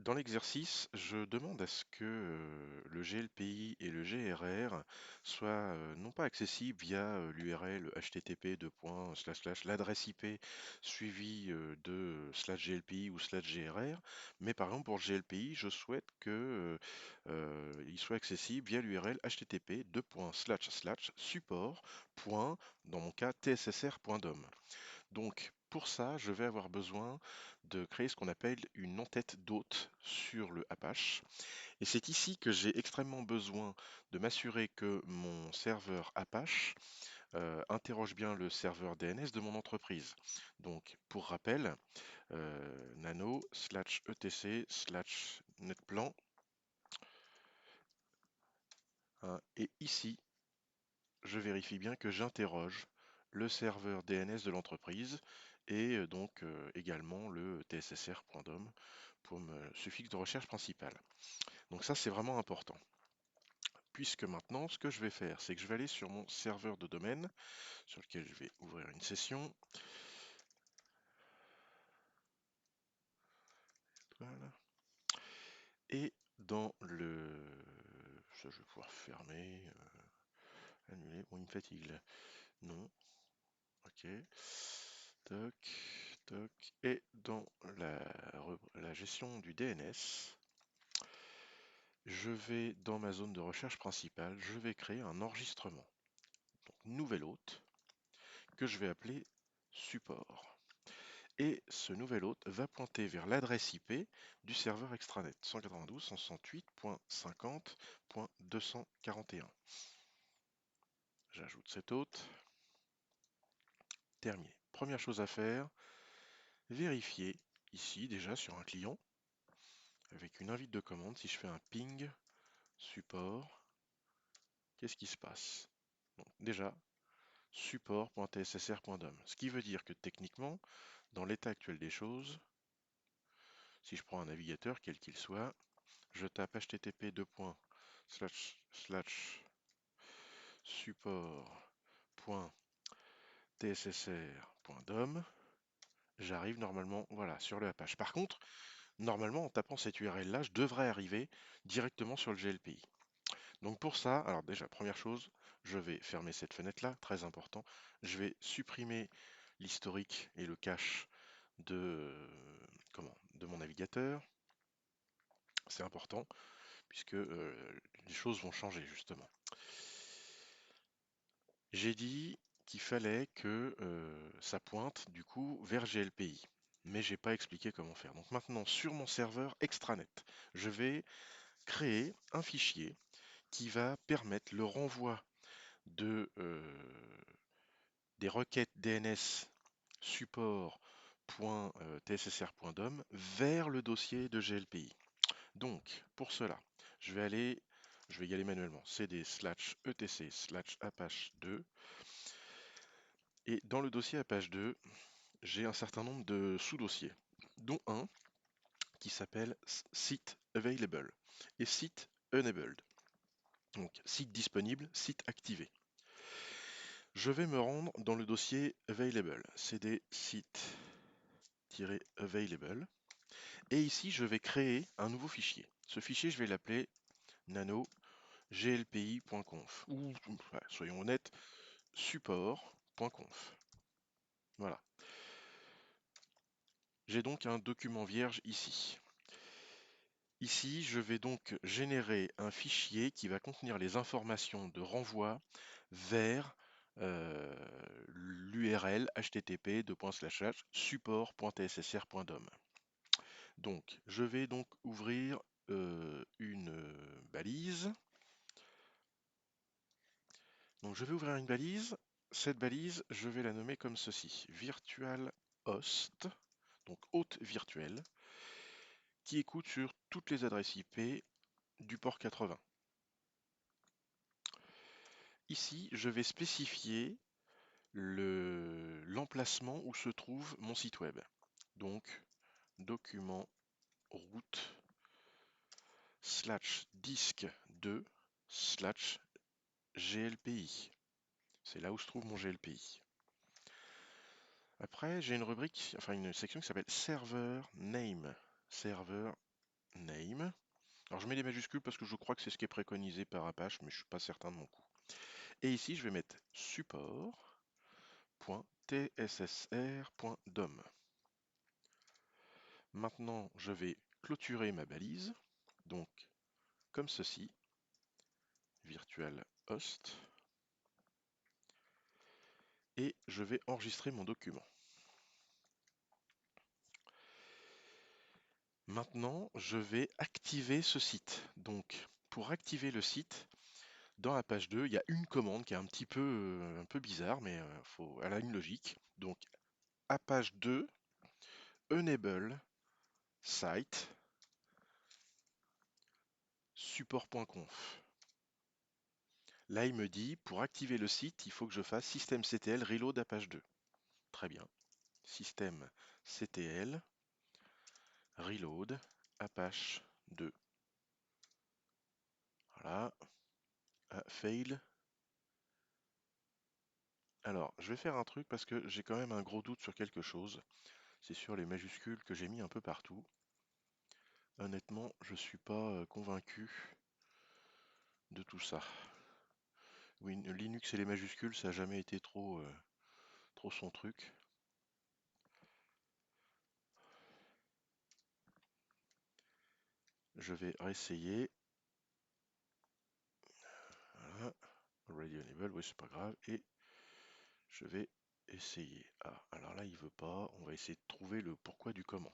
Dans l'exercice, je demande à ce que le GLPI et le GRR soient non pas accessibles via l'URL http l'adresse IP suivie de /GLPI ou /GRR, mais par exemple pour le GLPI, je souhaite que il soit accessible via l'URL http support. Dans mon cas tssr.dom. Donc, pour ça, je vais avoir besoin de créer ce qu'on appelle une entête d'hôte sur le Apache. Et c'est ici que j'ai extrêmement besoin de m'assurer que mon serveur Apache interroge bien le serveur DNS de mon entreprise. Donc, pour rappel, nano /etc /netplan, hein, et ici, je vérifie bien que j'interroge le serveur DNS de l'entreprise et donc également le tssr.dom pour me suffixe de recherche principal. Donc ça, c'est vraiment important. Puisque maintenant, ce que je vais faire, c'est que je vais aller sur mon serveur de domaine, sur lequel je vais ouvrir une session. Voilà. Et dans le... Ça, je vais pouvoir fermer, annuler. Bon, il me fatigue là. Non. Ok. Toc, toc. Et dans la gestion du DNS, je vais dans ma zone de recherche principale, je vais créer un enregistrement. Donc, nouvel hôte que je vais appeler support. Et ce nouvel hôte va pointer vers l'adresse IP du serveur extranet 192.168.50.241. J'ajoute cet hôte. Terminé. Première chose à faire, vérifier ici déjà sur un client avec une invite de commande. Si je fais un ping support, qu'est-ce qui se passe? Donc, déjà, support.tssr.dom. Ce qui veut dire que techniquement, dans l'état actuel des choses, si je prends un navigateur, quel qu'il soit, je tape http://support.tssr.dom, j'arrive normalement voilà, sur le Apache. Par contre, normalement, en tapant cette URL là, je devrais arriver directement sur le GLPI. Donc pour ça, alors déjà, première chose, je vais fermer cette fenêtre-là, très important. Je vais supprimer l'historique et le cache de mon navigateur. C'est important, puisque les choses vont changer justement. J'ai dit qu'il fallait que ça pointe du coup vers GLPI, mais j'ai pas expliqué comment faire. Donc maintenant, sur mon serveur extranet, je vais créer un fichier qui va permettre le renvoi des requêtes DNS support.tssr.dom vers le dossier de GLPI. Donc, pour cela, je vais y aller manuellement. cd/etc/apache2. Et dans le dossier Apache 2, j'ai un certain nombre de sous-dossiers, dont un qui s'appelle site available et site enabled. Donc, site disponible, site activé. Je vais me rendre dans le dossier available, cd site-available, et ici je vais créer un nouveau fichier. Ce fichier, je vais l'appeler nano glpi.conf ou, soyons honnêtes, support.conf. Voilà. J'ai donc un document vierge ici. Ici, je vais donc générer un fichier qui va contenir les informations de renvoi vers l'URL http://support.tssr.dom. Donc, je vais donc ouvrir une balise. Donc, je vais ouvrir une balise. Cette balise, je vais la nommer comme ceci: virtual host, donc hôte virtuel, qui écoute sur toutes les adresses IP du port 80. Ici, je vais spécifier l'emplacement où se trouve mon site web. Donc, document route /disque2/GLPI. C'est là où se trouve mon GLPI. Après, j'ai une rubrique, enfin une section qui s'appelle server name. Serveur name. Alors je mets des majuscules parce que je crois que c'est ce qui est préconisé par Apache, mais je suis pas certain de mon coup. Et ici, je vais mettre support.tssr.dom. Maintenant, je vais clôturer ma balise, donc comme ceci, virtual host, et je vais enregistrer mon document. Maintenant, je vais activer ce site. Donc, pour activer le site, dans la page 2, il y a une commande qui est un peu bizarre, mais elle a une logique. Donc, à page 2, enable site support.conf. Là, il me dit, pour activer le site, il faut que je fasse systemctl reload à page 2. Très bien. Systemctl reload Apache 2. Voilà. Fail. Alors, je vais faire un truc parce que j'ai quand même un gros doute sur quelque chose. C'est sur les majuscules que j'ai mis un peu partout. Honnêtement, je suis pas convaincu de tout ça. Oui, Linux et les majuscules, ça n'a jamais été trop son truc. Je vais réessayer. Voilà. Already enable, oui, c'est pas grave. Et je vais essayer. Ah, alors là, il veut pas. On va essayer de trouver le pourquoi du comment.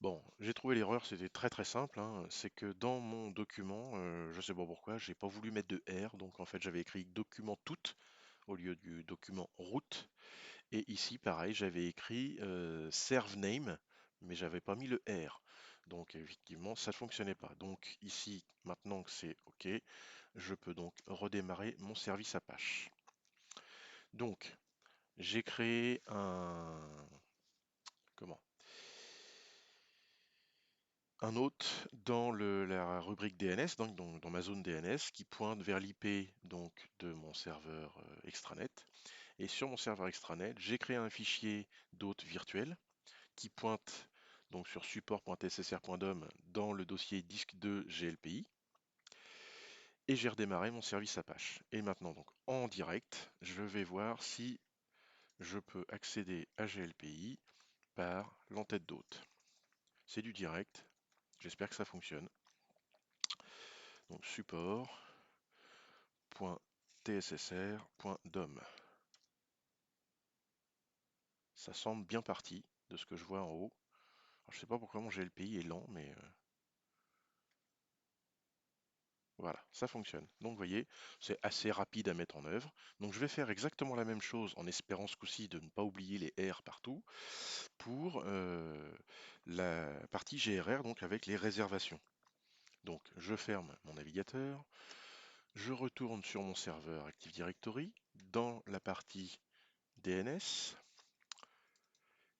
Bon, j'ai trouvé l'erreur, c'était très simple, hein. C'est que dans mon document, je sais pas pourquoi, j'ai pas voulu mettre de R, donc en fait j'avais écrit document tout au lieu du document route. Et ici, pareil, j'avais écrit serve name, mais j'avais pas mis le R. Donc effectivement, ça ne fonctionnait pas. Donc ici, maintenant que c'est OK, je peux donc redémarrer mon service Apache. Donc, j'ai créé comment? Un hôte dans la rubrique DNS, donc dans ma zone DNS, qui pointe vers l'IP donc de mon serveur extranet. Et sur mon serveur extranet, j'ai créé un fichier d'hôte virtuel qui pointe donc sur support.tssr.dom dans le dossier disque 2 GLPI. Et j'ai redémarré mon service Apache. Et maintenant, donc en direct, je vais voir si je peux accéder à GLPI par l'entête d'hôte. C'est du direct. J'espère que ça fonctionne. Donc support.tssr.dom. Ça semble bien parti de ce que je vois en haut. Alors, je sais pas pourquoi mon GLPI est lent, mais voilà, ça fonctionne. Donc vous voyez, c'est assez rapide à mettre en œuvre. Donc je vais faire exactement la même chose en espérant ce coup-ci de ne pas oublier les R partout pour la partie GRR, donc avec les réservations. Donc je ferme mon navigateur, je retourne sur mon serveur Active Directory dans la partie DNS.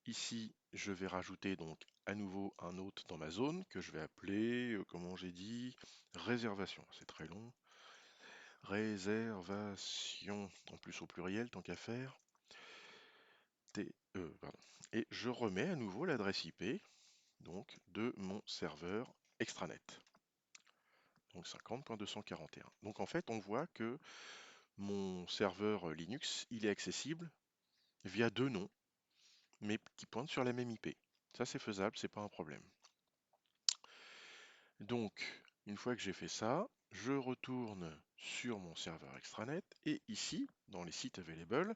Ici, je vais rajouter donc à nouveau un hôte dans ma zone que je vais appeler, comment j'ai dit, réservation. C'est très long. Réservation, en plus au pluriel, tant qu'à faire. Pardon. Et je remets à nouveau l'adresse IP donc, de mon serveur extranet. Donc 50.241. Donc en fait, on voit que mon serveur Linux, il est accessible via deux noms, mais qui pointent sur la même IP. Ça, c'est faisable, c'est pas un problème. Donc, une fois que j'ai fait ça, je retourne sur mon serveur extranet et ici, dans les sites available,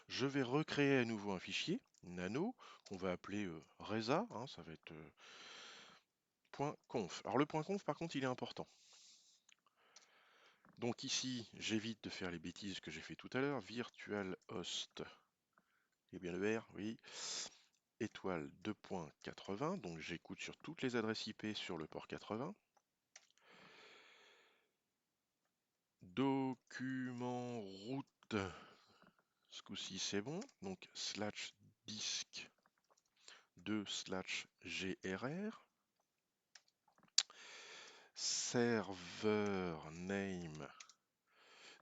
je vais recréer à nouveau un fichier nano qu'on va appeler reza, hein, ça va être .conf. Alors le .conf par contre il est important. Donc ici j'évite de faire les bêtises que j'ai fait tout à l'heure, virtual host, et bien le R, oui, étoile 2.80, donc j'écoute sur toutes les adresses IP sur le port 80. Document route, ce coup-ci c'est bon, donc slash disk 2 slash grr. Serveur name,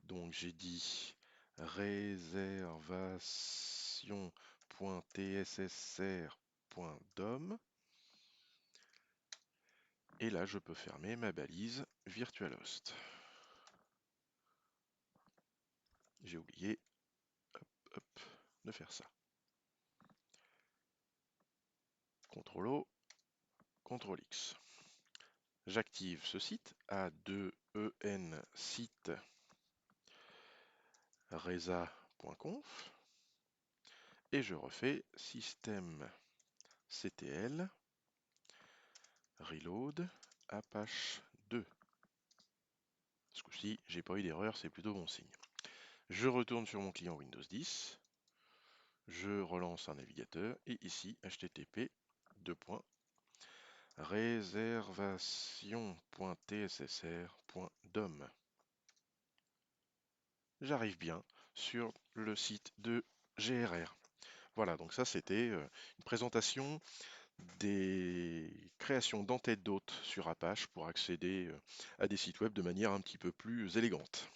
donc j'ai dit réservation.tssr.dom. Et là, je peux fermer ma balise VirtualHost. J'ai oublié, hop, de faire ça. CTRL-O, CTRL-X. J'active ce site, A2EN site resa.conf et je refais système CTL reload Apache 2. Ce coup-ci, j'ai pas eu d'erreur, c'est plutôt bon signe. Je retourne sur mon client Windows 10, je relance un navigateur et ici http réservation.tssr.dom. J'arrive bien sur le site de GRR. Voilà, donc ça c'était une présentation des créations d'entêtes d'hôtes sur Apache pour accéder à des sites web de manière un petit peu plus élégante.